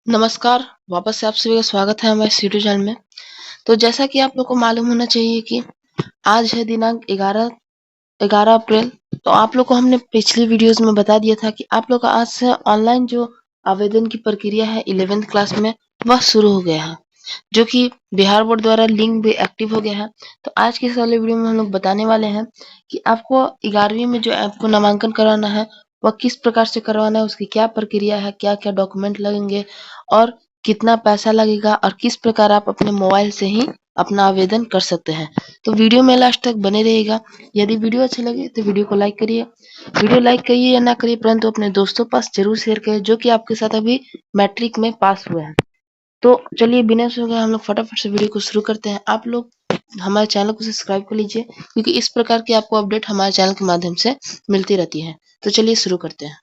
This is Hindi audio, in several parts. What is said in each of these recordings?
नमस्कार, वापस से आप सभी का स्वागत है हमारे इस यूट्यूब चैनल में। तो जैसा कि आप लोग को मालूम होना चाहिए कि आज है दिनांक 11 अप्रैल। तो आप लोग को हमने पिछली वीडियोस में बता दिया था कि आप लोग का आज से ऑनलाइन जो आवेदन की प्रक्रिया है 11th क्लास में वह शुरू हो गया है, जो कि बिहार बोर्ड द्वारा लिंक भी एक्टिव हो गया है। तो आज की इस वाले वीडियो में हम लोग बताने वाले हैं कि आपको 11वीं में जो आपको नामांकन कराना है वह किस प्रकार से करवाना है, उसकी क्या प्रक्रिया है, क्या-क्या डॉक्यूमेंट लगेंगे और कितना पैसा लगेगा और किस प्रकार आप अपने मोबाइल से ही अपना आवेदन कर सकते हैं। तो वीडियो में लास्ट तक बने रहिएगा। यदि वीडियो अच्छी लगे तो वीडियो को लाइक करिए। वीडियो लाइक करिए या ना करिए, परंतु अपने दोस्तों पास जरूर शेयर करें जो कि आपके साथ अभी मैट्रिक में पास हुए हैं। तो चलिए बिना समय हम लोग फटाफट से वीडियो को शुरू करते हैं। आप लोग हमारे चैनल को सब्सक्राइब कर लीजिए, क्योंकि इस प्रकार की आपको अपडेट हमारे चैनल के माध्यम से मिलती रहती है। तो चलिए शुरू करते हैं।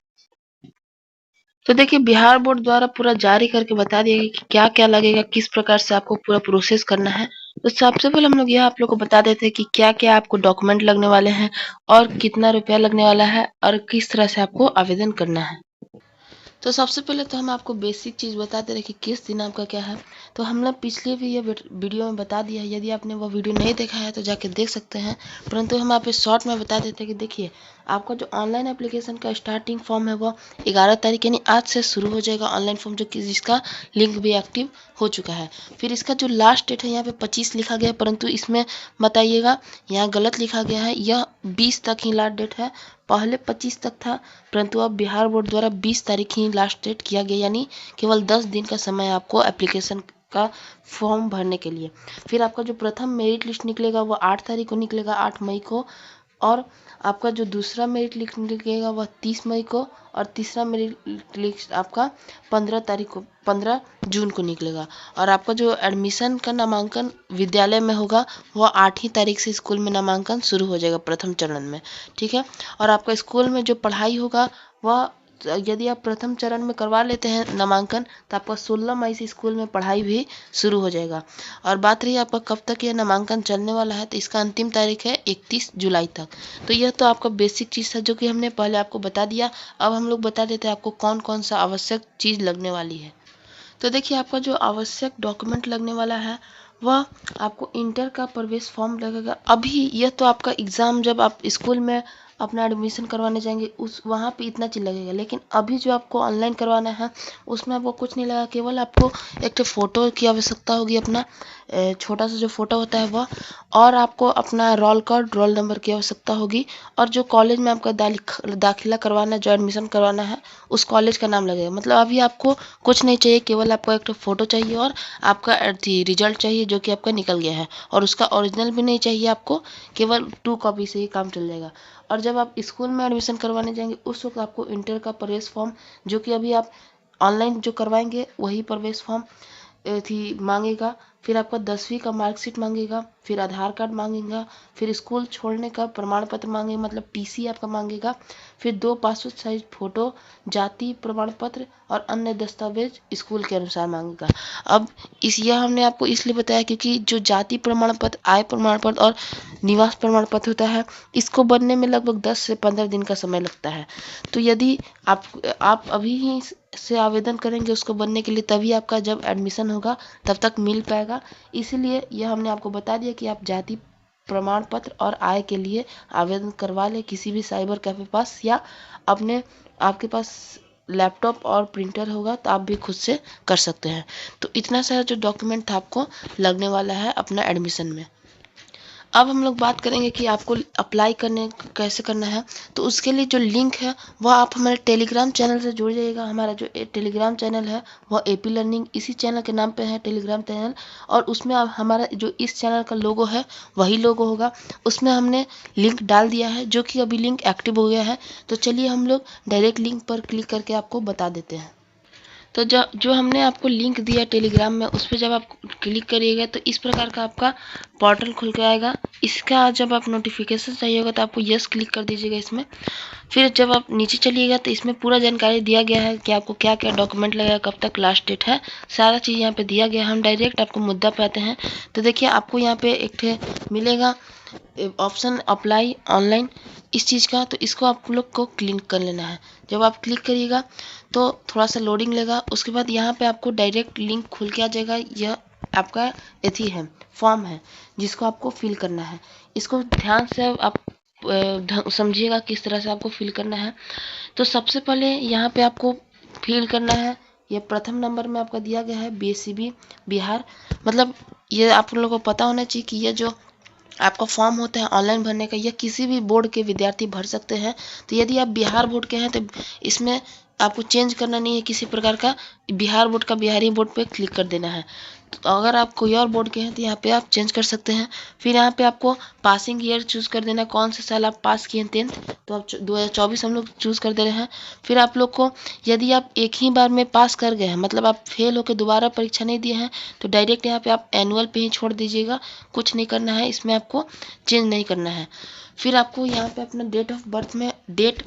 तो देखिए, बिहार बोर्ड द्वारा पूरा जारी करके बता दिया गया कि क्या-क्या लगेगा, किस प्रकार से आपको पूरा प्रोसेस करना है। तो सबसे पहले हम लोग यह आप लोग को बता देते हैं कि क्या-क्या आपको डॉक्यूमेंट लगने वाले हैं और कितना रुपया लगने वाला है और किस तरह से आपको आवेदन करना है। तो सबसे पहले तो हम आपको बेसिक चीज़ बताते रहे कि किस दिन आपका क्या है। तो हमने पिछले भी ये वीडियो में बता दिया है, यदि आपने वो वीडियो नहीं देखा है तो जाके देख सकते हैं, परंतु हम आप शॉर्ट में बता देते हैं कि देखिए, आपका जो ऑनलाइन एप्लीकेशन का स्टार्टिंग फॉर्म है वो 11 तारीख यानी आज से शुरू हो जाएगा ऑनलाइन फॉर्म, जो कि जिसका लिंक भी एक्टिव हो चुका है। फिर इसका जो लास्ट डेट है यहाँ पे 25 लिखा गया है, परंतु इसमें बताइएगा यहाँ गलत लिखा गया है, यह 20 तक ही लास्ट डेट है। पहले 25 तक था, परंतु अब बिहार बोर्ड द्वारा 20 तारीख ही लास्ट डेट किया गया, यानी केवल 10 दिन का समय आपको एप्लीकेशन का फॉर्म भरने के लिए। फिर आपका जो प्रथम मेरिट लिस्ट निकलेगा वो 8 तारीख को निकलेगा, 8 मई को। और आपका जो दूसरा मेरिट लिस्ट निकलेगा वह 30 मई को, और तीसरा मेरिट लिस्ट आपका 15 तारीख को, 15 जून को निकलेगा। और आपका जो एडमिशन का नामांकन विद्यालय में होगा वह 8 ही तारीख से स्कूल में नामांकन शुरू हो जाएगा प्रथम चरण में, ठीक है। और आपका स्कूल में जो पढ़ाई होगा वह, यदि आप प्रथम चरण में करवा लेते हैं नामांकन, तो आपका 16 मई से स्कूल में पढ़ाई भी शुरू हो जाएगा। और बात रही आपका कब तक यह नामांकन चलने वाला है, तो इसका अंतिम तारीख है 31 जुलाई तक। तो यह तो आपका बेसिक चीज़ था जो कि हमने पहले आपको बता दिया। अब हम लोग बता देते हैं आपको कौन कौन सा आवश्यक चीज़ लगने वाली है। तो देखिए, आपका जो आवश्यक डॉक्यूमेंट लगने वाला है वह आपको इंटर का प्रवेश फॉर्म लगेगा। अभी यह तो आपका एग्ज़ाम जब आप स्कूल में अपना एडमिशन करवाने जाएंगे उस वहाँ पे इतना चीज़ लगेगा, लेकिन अभी जो आपको ऑनलाइन करवाना है उसमें आपको कुछ नहीं लगेगा। केवल आपको एक तो फ़ोटो की आवश्यकता होगी, अपना छोटा सा जो फ़ोटो होता है वह, और आपको अपना रोल कार्ड, रोल नंबर की आवश्यकता होगी, और जो कॉलेज में आपका दाखिला करवाना है, जो एडमिशन करवाना है उस कॉलेज का नाम लगेगा। मतलब अभी आपको कुछ नहीं चाहिए, केवल आपको एक फ़ोटो चाहिए और आपका रिजल्ट चाहिए जो कि आपका निकल गया है, और उसका ओरिजिनल भी नहीं चाहिए आपको, केवल 2 कॉपी से ही काम चल जाएगा। और जब आप स्कूल में एडमिशन करवाने जाएंगे उस वक्त आपको इंटर का प्रवेश फॉर्म, जो कि अभी आप ऑनलाइन जो करवाएंगे वही प्रवेश फॉर्म थी मांगेगा। फिर आपका 10वीं का मार्कशीट मांगेगा, फिर आधार कार्ड मांगेगा, फिर स्कूल छोड़ने का प्रमाण पत्र मांगेगा, मतलब टीसी आपका मांगेगा। फिर 2 पासपोर्ट साइज फोटो, जाति प्रमाण पत्र और अन्य दस्तावेज स्कूल के अनुसार मांगेगा। अब यह हमने आपको इसलिए बताया क्योंकि जो जाति प्रमाण पत्र, आय प्रमाण पत्र और निवास प्रमाण पत्र होता है, इसको बनने में लगभग 10 से 15 दिन का समय लगता है। तो यदि आप अभी ही से आवेदन करेंगे उसको बनने के लिए, तभी आपका जब एडमिशन होगा तब तक मिल पाएगा। इसीलिए यह हमने आपको बता दिया कि आप जाति प्रमाण पत्र और आय के लिए आवेदन करवा लें किसी भी साइबर कैफे पास, या अपने आपके पास लैपटॉप और प्रिंटर होगा तो आप भी खुद से कर सकते हैं। तो इतना सारा जो डॉक्यूमेंट था आपको लगने वाला है अपना एडमिशन में। अब हम लोग बात करेंगे कि आपको अप्लाई करने कैसे करना है। तो उसके लिए जो लिंक है वह आप हमारे टेलीग्राम चैनल से जुड़ जाइएगा। हमारा जो टेलीग्राम चैनल है वह एपी लर्निंग इसी चैनल के नाम पे है, टेलीग्राम चैनल। और उसमें आप हमारा जो इस चैनल का लोगो है वही लोगो होगा, उसमें हमने लिंक डाल दिया है, जो कि अभी लिंक एक्टिव हो गया है। तो चलिए हम लोग डायरेक्ट लिंक पर क्लिक करके आपको बता देते हैं। तो जो हमने आपको लिंक दिया टेलीग्राम में, उस पर जब आप क्लिक करिएगा तो इस प्रकार का आपका पोर्टल खुल के आएगा। इसका जब आप नोटिफिकेशन चाहिए होगा तो आपको यस क्लिक कर दीजिएगा इसमें। फिर जब आप नीचे चलिएगा तो इसमें पूरा जानकारी दिया गया है कि आपको क्या क्या डॉक्यूमेंट लगेगा, कब तक लास्ट डेट है, सारा चीज़ यहाँ पे दिया गया है। हम डायरेक्ट आपको मुद्दा पे आते हैं। तो देखिए, आपको यहाँ पे एक मिलेगा ऑप्शन अप्लाई ऑनलाइन इस चीज़ का, तो इसको आप लोग को क्लिक कर लेना है। जब आप क्लिक करिएगा तो थोड़ा सा लोडिंग लेगा, उसके बाद यहाँ पे आपको डायरेक्ट लिंक खुल के आ जाएगा। यह आपका एथी है, फॉर्म है जिसको आपको फिल करना है। इसको ध्यान से आप समझिएगा किस तरह से आपको फिल करना है। तो सबसे पहले यहाँ पे आपको फिल करना है, ये प्रथम नंबर में आपका दिया गया है बीएससीबी बिहार। मतलब ये आप लोगों को पता होना चाहिए कि ये जो आपका फॉर्म होता है ऑनलाइन भरने का, यह किसी भी बोर्ड के विद्यार्थी भर सकते हैं। तो यदि आप बिहार बोर्ड के हैं तो इसमें आपको चेंज करना नहीं है किसी प्रकार का, बिहार बोर्ड का बिहारी बोर्ड पे क्लिक कर देना है। तो अगर आप कोई और बोर्ड के हैं तो यहाँ पे आप चेंज कर सकते हैं। फिर यहाँ पे आपको पासिंग ईयर चूज़ कर देना, कौन से साल आप पास किए हैं 10th, तो आप 2024 हम लोग चूज़ कर दे रहे हैं। फिर आप लोग को यदि आप एक ही बार में पास कर गए हैं, मतलब आप फेल होकर दोबारा परीक्षा नहीं दिए हैं, तो डायरेक्ट यहाँ पे आप एनुअल पे ही छोड़ दीजिएगा, कुछ नहीं करना है, इसमें आपको चेंज नहीं करना है। फिर आपको यहाँ पे अपना डेट ऑफ बर्थ में डेट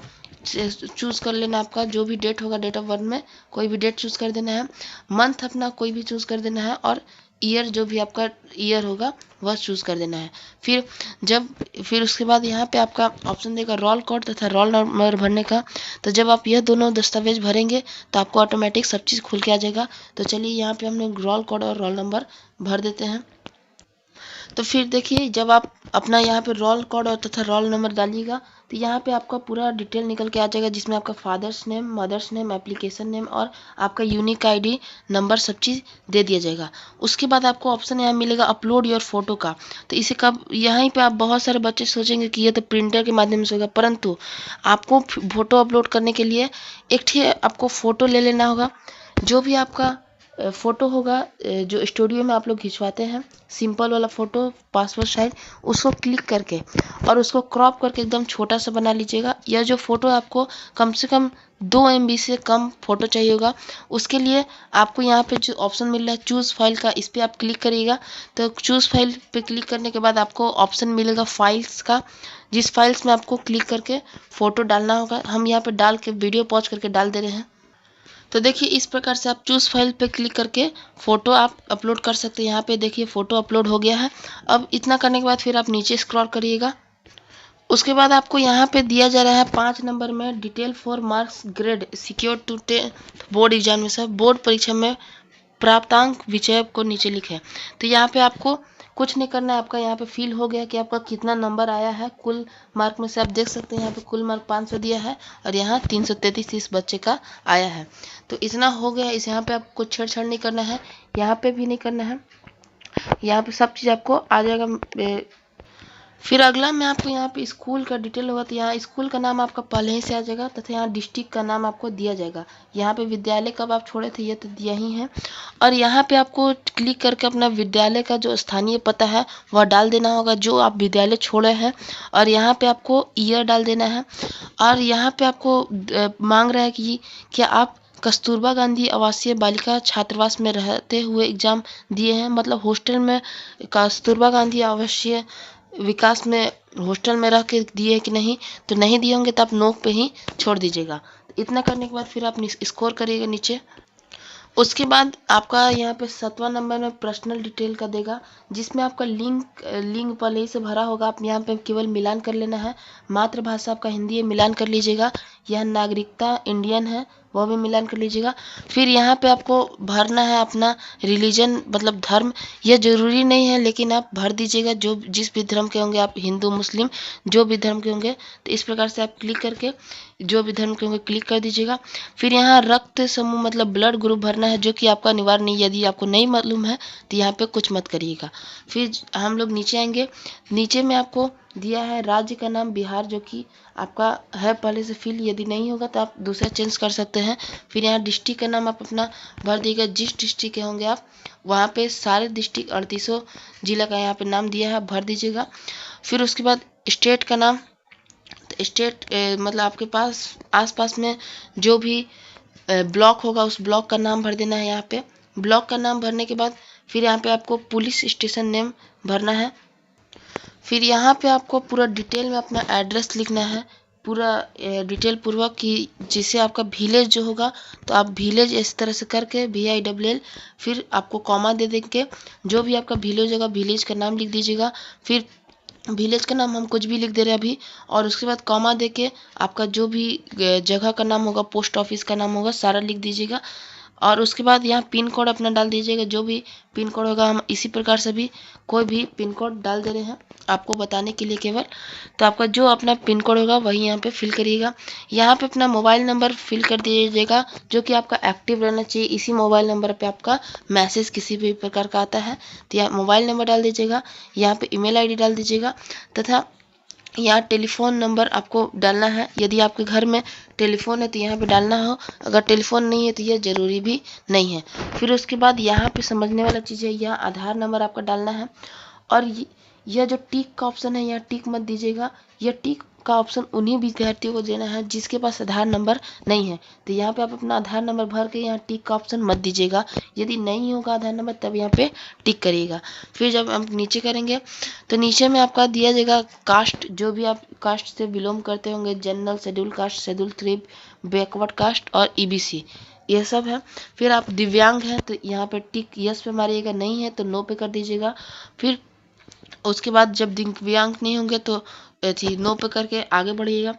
चूज़ कर लेना, आपका जो भी डेट होगा डेट ऑफ बर्थ में कोई भी डेट चूज़ कर देना है। मंथ अपना कोई भी चूज़ कर देना है, और ईयर जो भी आपका ईयर होगा वह चूज़ कर देना है। फिर उसके बाद यहाँ पे आपका ऑप्शन देगा रोल कोड तथा रोल नंबर भरने का। तो जब आप यह दोनों दस्तावेज भरेंगे तो आपको ऑटोमेटिक सब चीज़ खुल के आ जाएगा। तो चलिए यहाँ पे हम लोग रोल कोड और रोल नंबर भर देते हैं। तो फिर देखिए जब आप अपना यहाँ पे रोल कोड और तथा रोल नंबर डालिएगा तो यहाँ पे आपका पूरा डिटेल निकल के आ जाएगा, जिसमें आपका father's name, mother's name, application name और आपका यूनिक आईडी नंबर सब चीज़ दे दिया जाएगा। उसके बाद आपको ऑप्शन यहाँ मिलेगा अपलोड योर फोटो का। तो इसे कब यहीं पे आप बहुत सारे बच्चे सोचेंगे कि ये तो प्रिंटर के माध्यम से होगा, परंतु आपको फोटो अपलोड करने के लिए एक ही आपको फ़ोटो ले लेना होगा। जो भी आपका फ़ोटो होगा जो स्टूडियो में आप लोग खिंचवाते हैं, सिंपल वाला फ़ोटो पासपोर्ट साइज, उसको क्लिक करके और उसको क्रॉप करके एकदम छोटा सा बना लीजिएगा। यह जो फ़ोटो आपको कम से कम 2 MB से कम फ़ोटो चाहिए होगा। उसके लिए आपको यहाँ पे जो ऑप्शन मिल रहा है चूज़ फाइल का, इस पर आप क्लिक करिएगा। तो चूज़ फाइल पे क्लिक करने के बाद आपको ऑप्शन मिलेगा फाइल्स का, जिस फाइल्स में आपको क्लिक करके फ़ोटो डालना होगा। हम यहाँ पे डाल के वीडियो पॉज करके डाल दे रहे हैं। तो देखिए इस प्रकार से आप चूज़ फाइल पे क्लिक करके फ़ोटो आप अपलोड कर सकते हैं। यहाँ पे देखिए फ़ोटो अपलोड हो गया है। अब इतना करने के बाद फिर आप नीचे स्क्रॉल करिएगा। उसके बाद आपको यहाँ पे दिया जा रहा है 5 नंबर में detail for marks grade secure to board examination, board परीक्षा में प्राप्तांक विषय को नीचे लिखे। तो यहाँ पे आपको कुछ नहीं करना है, आपका यहाँ पे फिल हो गया कि आपका कितना नंबर आया है। कुल मार्क में से आप देख सकते हैं यहाँ पे कुल मार्क 500 दिया है और यहाँ 333 इस बच्चे का आया है। तो इतना हो गया, इस यहाँ पे आपको छेड़छाड़ नहीं करना है, यहाँ पे भी नहीं करना है, यहाँ पे सब चीज़ आपको आ जाएगा। फिर अगला में आपको यहाँ पे स्कूल का डिटेल होगा। तो यहाँ स्कूल का नाम आपका पहले ही से आ जाएगा तथा यहाँ डिस्ट्रिक्ट का नाम आपको दिया जाएगा। यहाँ पे विद्यालय कब आप छोड़े थे ये तो दिया ही है, और यहाँ पे आपको क्लिक करके अपना विद्यालय का जो स्थानीय पता है वह डाल देना होगा जो आप विद्यालय छोड़े हैं, और यहाँ पे आपको ईयर डाल देना है। और यहाँ पे आपको मांग रहा है कि क्या आप कस्तूरबा गांधी आवासीय बालिका छात्रावास में रहते हुए एग्जाम दिए हैं, मतलब हॉस्टल में कस्तूरबा गांधी आवासीय विकास में हॉस्टल में रह के दिए कि नहीं, तो नहीं दिए होंगे तो आप नो पे ही छोड़ दीजिएगा। इतना करने के बाद फिर आप स्कोर करिएगा नीचे। उसके बाद आपका यहाँ पे 7वां नंबर में पर्सनल डिटेल का देगा, जिसमें आपका लिंक पहले ही से भरा होगा। आप यहाँ पे केवल मिलान कर लेना है। मातृभाषा आपका हिंदी है, मिलान कर लीजिएगा। यह नागरिकता इंडियन है, वह भी मिलान कर लीजिएगा। फिर यहाँ पे आपको भरना है अपना रिलीजन, मतलब धर्म। यह जरूरी नहीं है लेकिन आप भर दीजिएगा, जो जिस भी धर्म के होंगे आप, हिंदू मुस्लिम जो भी धर्म के होंगे। तो इस प्रकार से आप क्लिक करके जो भी धर्म के होंगे क्लिक कर दीजिएगा। फिर यहाँ रक्त समूह मतलब ब्लड ग्रुप भरना है, जो कि आपका अनिवार्य नहीं, यदि आपको नहीं मालूम है तो यहाँ पे कुछ मत करिएगा। फिर हम लोग नीचे आएंगे। नीचे में आपको दिया है राज्य का नाम बिहार, जो कि आपका है पहले से फिल, यदि नहीं होगा तो आप दूसरा चेंज कर सकते हैं। फिर यहाँ डिस्ट्रिक्ट का नाम आप अपना भर दीजिएगा, जिस डिस्ट्रिक्ट के होंगे आप वहाँ पे सारे डिस्ट्रिक्ट 3800 जिला का यहाँ पे नाम दिया है, भर दीजिएगा। फिर उसके बाद स्टेट का नाम, स्टेट मतलब आपके पास आसपास में जो भी ब्लॉक होगा उस ब्लॉक का नाम भर देना है। यहाँ पे ब्लॉक का नाम भरने के बाद फिर यहाँ पे आपको पुलिस स्टेशन नेम भरना है। फिर यहाँ पे आपको पूरा डिटेल में अपना एड्रेस लिखना है, पूरा डिटेल पूर्वक, कि जिससे आपका विलेज जो होगा तो आप विलेज इस तरह से करके VILL, फिर आपको कॉमा दे देंगे, जो भी आपका विलेज होगा विलेज का नाम लिख दीजिएगा। फिर विलेज का नाम हम कुछ भी लिख दे रहे हैं अभी, और उसके बाद कॉमा देके आपका जो भी जगह का नाम होगा, पोस्ट ऑफिस का नाम होगा, सारा लिख दीजिएगा। और उसके बाद यहाँ पिन कोड अपना डाल दीजिएगा, जो भी पिन कोड होगा। हम इसी प्रकार से भी कोई भी पिन कोड डाल दे रहे हैं आपको बताने के लिए केवल। तो आपका जो अपना पिन कोड होगा वही यहाँ पे फिल करिएगा। यहाँ पे अपना मोबाइल नंबर फिल कर दीजिएगा, जो कि आपका एक्टिव रहना चाहिए। इसी मोबाइल नंबर पे आपका मैसेज किसी भी प्रकार का आता है तो यहाँ मोबाइल नंबर डाल दीजिएगा। यहाँ पे ईमेल आईडी डाल दीजिएगा, तथा यहाँ टेलीफोन नंबर आपको डालना है। यदि आपके घर में टेलीफोन है तो यहाँ पे डालना हो, अगर टेलीफोन नहीं है तो यह ज़रूरी भी नहीं है। फिर उसके बाद यहाँ पे समझने वाला चीज़ है, यह आधार नंबर आपका डालना है। और यह जो टिक का ऑप्शन है, यहाँ टिक मत दीजिएगा। यह टिक का ऑप्शन उन्हीं विद्यार्थियों को देना है जिसके पास आधार नंबर नहीं है। तो यहाँ पे आप अपना आधार नंबर भर के यहाँ टिक का ऑप्शन मत दीजिएगा। यदि नहीं होगा आधार नंबर तब यहाँ पे टिक करिएगा। फिर जब हम नीचे करेंगे तो नीचे में आपका दिया जाएगा कास्ट, जो भी आप कास्ट से बिलोंग करते होंगे, general, schedule caste, schedule 3, backward caste और ईबीसी, ये सब है। फिर आप दिव्यांग हैं तो यहाँ पे टिक यस पे मारिएगा, नहीं है तो नो पे कर दीजिएगा। फिर उसके बाद जब दिव्यांग नहीं होंगे तो थी नो पे करके आगे बढ़िएगा।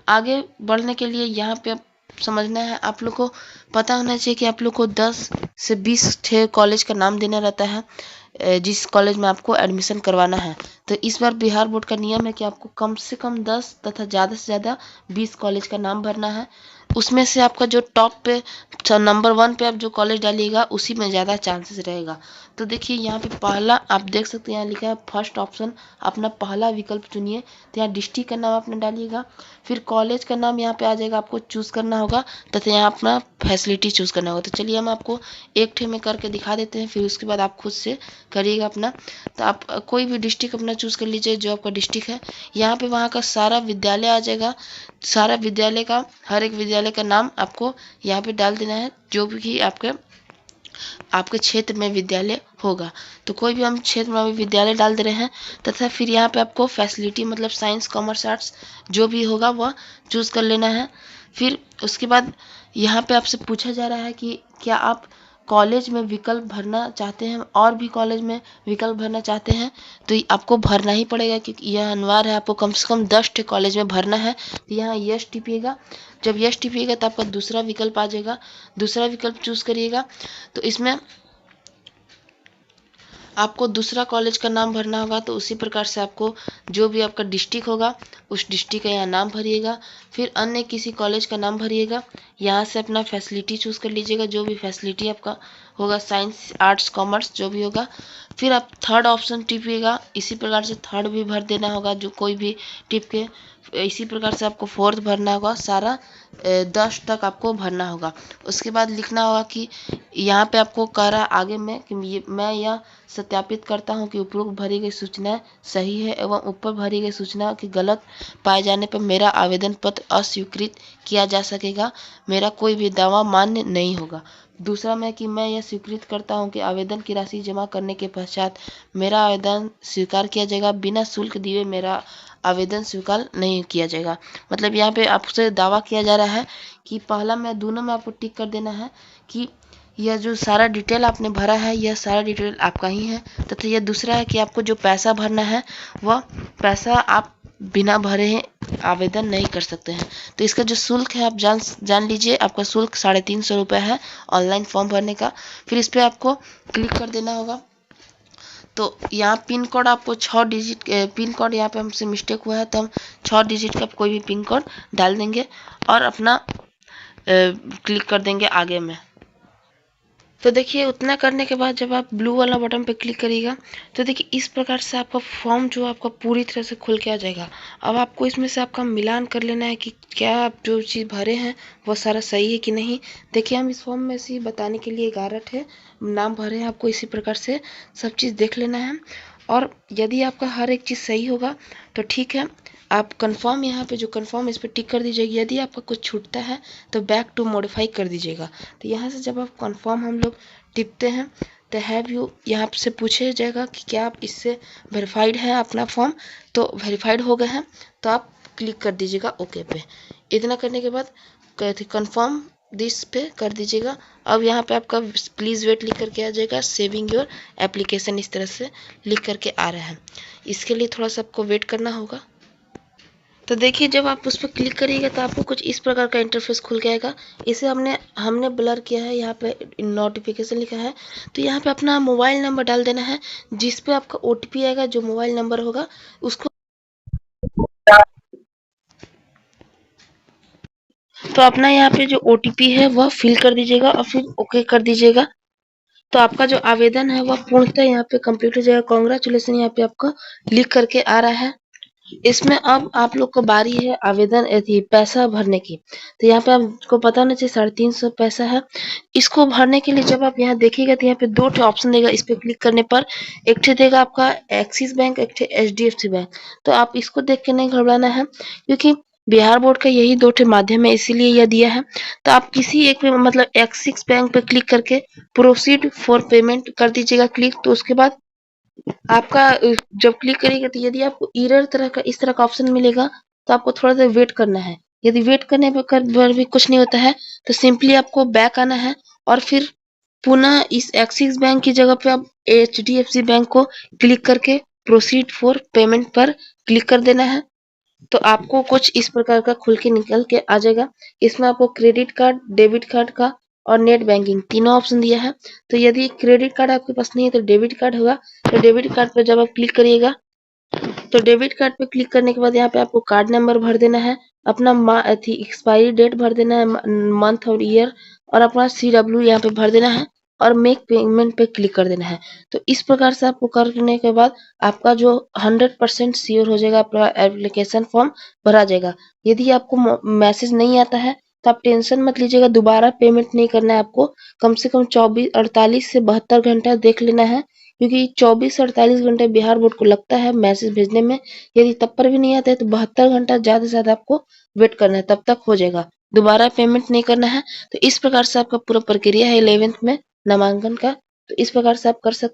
आगे बढ़ने के लिए यहाँ पे समझना है, आप लोग को पता होना चाहिए कि आप लोग को 10 से 20 कॉलेज का नाम देना रहता है जिस कॉलेज में आपको एडमिशन करवाना है। तो इस बार बिहार बोर्ड का नियम है कि आपको कम से कम 10 तथा ज़्यादा से ज़्यादा 20 कॉलेज का नाम भरना है। उसमें से आपका जो टॉप पे नंबर 1 पे आप जो कॉलेज डालिएगा उसी में ज़्यादा चांसेस रहेगा। तो देखिए यहाँ पे पहला आप देख सकते हैं, यहाँ लिखा है फर्स्ट ऑप्शन, अपना पहला विकल्प चुनिए। तो यहाँ डिस्ट्रिक्ट का नाम अपना डालिएगा, फिर कॉलेज का नाम यहाँ पे आ जाएगा, आपको चूज़ करना होगा तथा यहाँ अपना फैसिलिटी चूज़ करना होगा। तो चलिए हम आपको एक ठे में करके दिखा देते हैं, फिर उसके बाद आप खुद से करिएगा अपना। तो आप कोई भी डिस्ट्रिक्ट अपना चूज़ कर लीजिए जो आपका डिस्ट्रिक्ट है। यहाँ पे वहाँ का सारा विद्यालय आ जाएगा, सारा विद्यालय का, हर एक विद्यालय का नाम आपको यहाँ पे डाल देना है, जो भी आपके क्षेत्र में विद्यालय होगा। तो कोई भी हम क्षेत्र में विद्यालय डाल दे रहे हैं, तथा फिर यहाँ पे आपको फैसिलिटी मतलब साइंस, कॉमर्स, आर्ट्स जो भी होगा वह चूज़ कर लेना है। फिर उसके बाद यहाँ पे आपसे पूछा जा रहा है कि क्या आप कॉलेज में विकल्प भरना चाहते हैं, और भी कॉलेज में विकल्प भरना चाहते हैं, तो आपको भरना ही पड़ेगा क्योंकि यह अनिवार्य है। आपको कम से कम 10 कॉलेज में भरना है। तो यहाँ यस टिपिएगा। जब यस टिपिएगा तो आपका दूसरा विकल्प आ जाएगा, दूसरा विकल्प चूज़ करिएगा। तो इसमें आपको दूसरा कॉलेज का नाम भरना होगा। तो उसी प्रकार से आपको जो भी आपका डिस्ट्रिक्ट होगा उस डिस्ट्रिक्ट का यहाँ नाम भरिएगा, फिर अन्य किसी कॉलेज का नाम भरिएगा। यहाँ से अपना फैसिलिटी चूज़ कर लीजिएगा, जो भी फैसिलिटी आपका होगा, साइंस, आर्ट्स, कॉमर्स जो भी होगा। फिर आप थर्ड ऑप्शन टिपिएगा, इसी प्रकार से थर्ड भी भर देना होगा, जो कोई भी टिप के। इसी प्रकार से आपको फोर्थ भरना होगा, सारा 10 तक आपको भरना होगा। उसके बाद लिखना होगा कि यहाँ पे आपको कह रहा है आगे में कि मैं यह सत्यापित करता हूँ कि उपरोक्त भरी गई सूचना सही है एवं ऊपर भरी गई सूचना की गलत पाए जाने पर मेरा आवेदन पत्र अस्वीकृत किया जा सकेगा, मेरा कोई भी दावा मान्य नहीं होगा। दूसरा में कि मैं यह स्वीकृत करता हूँ कि आवेदन की राशि जमा करने के पश्चात मेरा आवेदन स्वीकार किया जाएगा, बिना शुल्क दिए मेरा आवेदन स्वीकार नहीं किया जाएगा। मतलब यहाँ पे आपसे दावा किया जा रहा है कि पहला में, दोनों में आपको टिक कर देना है कि यह जो सारा डिटेल आपने भरा है यह सारा डिटेल आपका ही है। तथा यह दूसरा है कि आपको जो पैसा भरना है वह पैसा आप बिना भरे आवेदन नहीं कर सकते हैं। तो इसका जो शुल्क है आप जान लीजिए, आपका शुल्क 350 रुपये है ऑनलाइन फॉर्म भरने का। फिर इस पर आपको क्लिक कर देना होगा। तो यहाँ पिन कोड आपको 6 डिजिट पिन कोड, यहाँ पे हमसे मिस्टेक हुआ है तो हम 6 डिजिट का कोई भी पिन कोड डाल देंगे और अपना क्लिक कर देंगे आगे में। तो देखिए उतना करने के बाद जब आप ब्लू वाला बटन पे क्लिक करिएगा तो देखिए इस प्रकार से आपका फॉर्म जो आपका पूरी तरह से खुल के आ जाएगा। अब आपको इसमें से आपका मिलान कर लेना है कि क्या आप जो चीज़ भरे हैं वो सारा सही है कि नहीं। देखिए हम इस फॉर्म में से बताने के लिए 11 है नाम भरे हैं, आपको इसी प्रकार से सब चीज़ देख लेना है। और यदि आपका हर एक चीज़ सही होगा तो ठीक है, आप कंफर्म, यहाँ पे जो कंफर्म इस पर टिक कर दीजिएगा। यदि आपका कुछ छूटता है तो बैक टू मॉडिफाई कर दीजिएगा। तो यहाँ से जब आप कंफर्म हम लोग टिपते हैं तो हैव यू यहाँ से पूछे जाएगा कि क्या आप इससे वेरीफाइड है अपना फॉर्म। तो वेरीफाइड हो गए हैं तो आप क्लिक कर दीजिएगा ओके पे। इतना करने के बाद कहते कंफर्म दिस पे कर दीजिएगा। अब यहाँ पे आपका प्लीज़ वेट लिख करके आ जाएगा, सेविंग योर एप्लीकेशन इस तरह से लिख करके आ रहा है। इसके लिए थोड़ा सा आपको वेट करना होगा। तो देखिए जब आप उस पर क्लिक करिएगा तो आपको कुछ इस प्रकार का इंटरफेस खुल के आएगा। इसे हमने ब्लर किया है, यहाँ पे नोटिफिकेशन लिखा है। तो यहाँ पे अपना मोबाइल नंबर डाल देना है, जिस पे आपका OTP आएगा, जो मोबाइल नंबर होगा उसको। तो अपना यहाँ पे जो OTP है वह फिल कर दीजिएगा और फिर ओके कर दीजिएगा। तो आपका जो आवेदन है वह पूर्णतः यहाँ पे कंप्लीट हो जाएगा। कांग्रेचुलेसन यहाँ पे आपका लिख करके आ रहा है। इसमें अब आप लोग को बारी है आवेदन पैसा भरने की। तो यहाँ पे आपको पता होना चाहिए 350 पैसा है। इसको भरने के लिए जब आप यहाँ देखिएगा तो यहाँ पे दो ऑप्शन देगा। इस पे क्लिक करने पर एक ठे देगा आपका एक्सिस बैंक, एक ठे HDFC बैंक। तो आप इसको देख के नहीं घबराना है, क्योंकि बिहार बोर्ड का यही दो ठे माध्यम है, इसीलिए यह दिया है। तो आप किसी एक पे मतलब एक्सिस बैंक पे क्लिक करके प्रोसीड फॉर पेमेंट कर दीजिएगा क्लिक। तो उसके बाद आपका जब क्लिक करिएगा तो यदि आपको एरर तरह का इस तरह का ऑप्शन मिलेगा तो आपको थोड़ा देर वेट करना है। यदि वेट करने पर भी कुछ नहीं होता है तो सिंपली आपको बैक आना है और फिर पुनः इस एक्सिस बैंक की जगह पे आप HDFC बैंक को क्लिक करके प्रोसीड फॉर पेमेंट पर क्लिक कर देना है। तो आपको कुछ इस प्रकार का खुल के निकल के आ जाएगा। इसमें आपको क्रेडिट कार्ड, डेबिट कार्ड का और नेट बैंकिंग तीनों ऑप्शन दिया है। तो यदि क्रेडिट कार्ड आपके पास नहीं है तो डेबिट कार्ड होगा। तो डेबिट कार्ड पर जब आप क्लिक करिएगा तो डेबिट कार्ड पे क्लिक करने के बाद यहाँ पे आपको कार्ड नंबर भर देना है, अपना एक्सपायरी डेट भर देना है, मंथ और ईयर, और अपना CW यहाँ पे भर देना है और मेक पेमेंट पे क्लिक कर देना है। तो इस प्रकार से आपको करने के बाद आपका जो 100% श्योर हो जाएगा, आपका एप्लीकेशन फॉर्म भरा जाएगा। यदि आपको मैसेज नहीं आता है तो आप टेंशन मत लीजिएगा, दोबारा पेमेंट नहीं करना है आपको। कम से कम 48 से 72 घंटा देख लेना है, क्योंकि 24 से 48 घंटे बिहार बोर्ड को लगता है मैसेज भेजने में। यदि तब पर भी नहीं आता है तो 72 घंटा ज्यादा से ज्यादा आपको वेट करना है, तब तक हो जाएगा। दोबारा पेमेंट नहीं करना है। तो इस प्रकार से आपका पूरा प्रक्रिया है 11th में नामांकन का। तो इस प्रकार से आप कर सकते